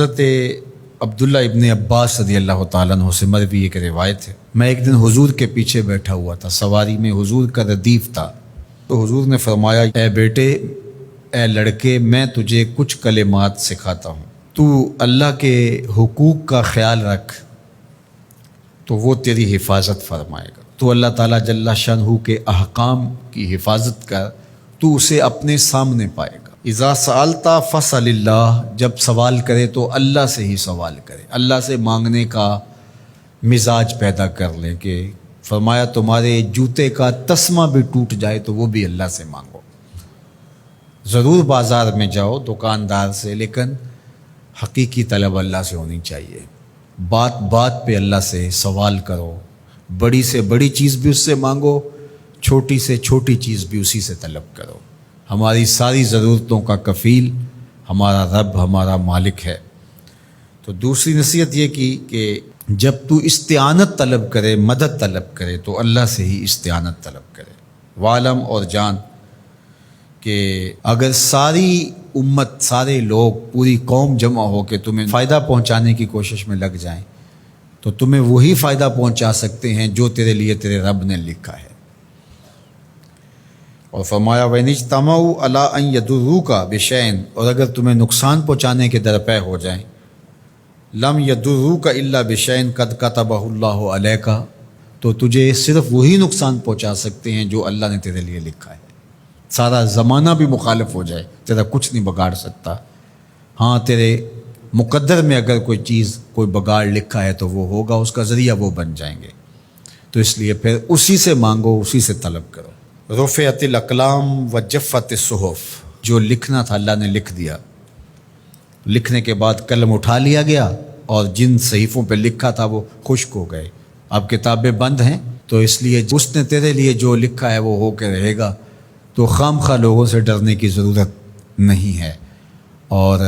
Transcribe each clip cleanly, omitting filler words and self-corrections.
حضرت عبداللہ ابن عباس رضی اللہ تعالیٰ عنہ سے مروی ایک روایت ہے، میں ایک دن حضور کے پیچھے بیٹھا ہوا تھا، سواری میں حضور کا ردیف تھا، تو حضور نے فرمایا اے بیٹے، اے لڑکے، میں تجھے کچھ کلمات سکھاتا ہوں، تو اللہ کے حقوق کا خیال رکھ تو وہ تیری حفاظت فرمائے گا۔ تو اللہ تعالیٰ جل شانہ کے احکام کی حفاظت کر، تو اسے اپنے سامنے پائے گا۔ اذا سألت فاسأل اللہ، جب سوال کرے تو اللہ سے ہی سوال کرے، اللہ سے مانگنے کا مزاج پیدا کر لیں کہ فرمایا تمہارے جوتے کا تسمہ بھی ٹوٹ جائے تو وہ بھی اللہ سے مانگو۔ ضرور بازار میں جاؤ دکاندار سے، لیکن حقیقی طلب اللہ سے ہونی چاہیے۔ بات بات پہ اللہ سے سوال کرو، بڑی سے بڑی چیز بھی اس سے مانگو، چھوٹی سے چھوٹی چیز بھی اسی سے طلب کرو۔ ہماری ساری ضرورتوں کا کفیل ہمارا رب، ہمارا مالک ہے۔ تو دوسری نصیحت یہ کی کہ جب تو استعانت طلب کرے، مدد طلب کرے تو اللہ سے ہی استعانت طلب کرے۔ وعلم، اور جان کہ اگر ساری امت، سارے لوگ، پوری قوم جمع ہو کے تمہیں فائدہ پہنچانے کی کوشش میں لگ جائیں تو تمہیں وہی فائدہ پہنچا سکتے ہیں جو تیرے لیے تیرے رب نے لکھا ہے۔ اور فرمایا وَإِنِ اجْتَمَعُوا عَلَىٰ أَن يَضُرُّوكَ بِشَيْءٍ، اور اگر تمہیں نقصان پہنچانے کے درپے ہو جائیں، لَمْ يَضُرُّوكَ إِلَّا بِشَيْءٍ قَدْ كَتَبَهُ اللَّهُ عَلَيْكَ، تو تجھے صرف وہی نقصان پہنچا سکتے ہیں جو اللہ نے تیرے لیے لکھا ہے۔ سارا زمانہ بھی مخالف ہو جائے، تیرا کچھ نہیں بگاڑ سکتا۔ ہاں، تیرے مقدر میں اگر کوئی چیز، کوئی بگاڑ لکھا ہے تو وہ ہوگا، اس کا ذریعہ وہ بن جائیں گے۔ تو اس لیے پھر اسی سے مانگو، اسی سے طلب کرو۔ رفعت الاقلام وجفت الصحف، جو لکھنا تھا اللہ نے لکھ دیا، لکھنے کے بعد قلم اٹھا لیا گیا اور جن صحیفوں پہ لکھا تھا وہ خشک ہو گئے۔ اب کتابیں بند ہیں، تو اس لیے اس نے تیرے لیے جو لکھا ہے وہ ہو کے رہے گا، تو خام خواہ لوگوں سے ڈرنے کی ضرورت نہیں ہے، اور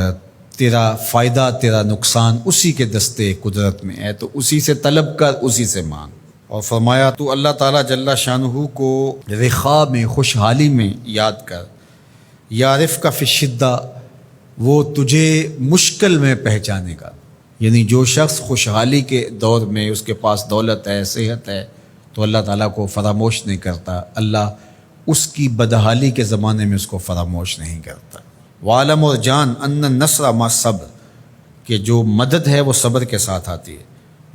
تیرا فائدہ، تیرا نقصان اسی کے دستے قدرت میں ہے، تو اسی سے طلب کر، اسی سے مانگ۔ اور فرمایا تو اللہ تعالیٰ جل شانہ کو رخاء میں، خوشحالی میں یاد کر، یعرف کا فی الشدہ، وہ تجھے مشکل میں پہچانے گا۔ یعنی جو شخص خوشحالی کے دور میں اس کے پاس دولت ہے، صحت ہے، تو اللہ تعالیٰ کو فراموش نہیں کرتا، اللہ اس کی بدحالی کے زمانے میں اس کو فراموش نہیں کرتا۔ وعلم، اور جان، ان النصر مع الصبر، کہ جو مدد ہے وہ صبر کے ساتھ آتی ہے۔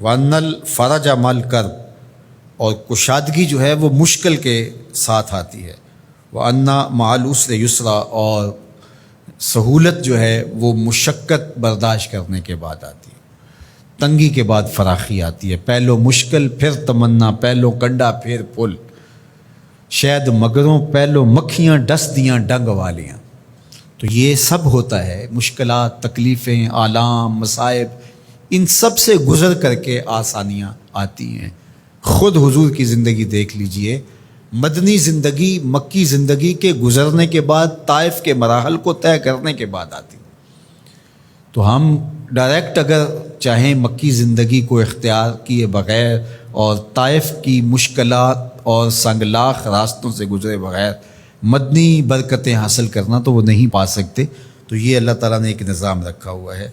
وان الفرج مع الکرب، اور کشادگی جو ہے وہ مشکل کے ساتھ آتی ہے۔ وان مع العسر یسرا، اور سہولت جو ہے وہ مشقت برداشت کرنے کے بعد آتی ہے، تنگی کے بعد فراخی آتی ہے۔ پہلو مشکل پھر تمنا، پہلو کنڈا پھر پل، شاید مگروں پہلو مکھیاں ڈس دیاں ڈنگ والیاں۔ تو یہ سب ہوتا ہے، مشکلات، تکلیفیں، آلام، مصائب، ان سب سے گزر کر کے آسانیاں آتی ہیں۔ خود حضور کی زندگی دیکھ لیجئے، مدنی زندگی مکی زندگی کے گزرنے کے بعد، طائف کے مراحل کو طے کرنے کے بعد آتی۔ تو ہم ڈائریکٹ اگر چاہیں مکی زندگی کو اختیار کیے بغیر اور طائف کی مشکلات اور سنگلاخ راستوں سے گزرے بغیر مدنی برکتیں حاصل کرنا، تو وہ نہیں پا سکتے۔ تو یہ اللہ تعالیٰ نے ایک نظام رکھا ہوا ہے۔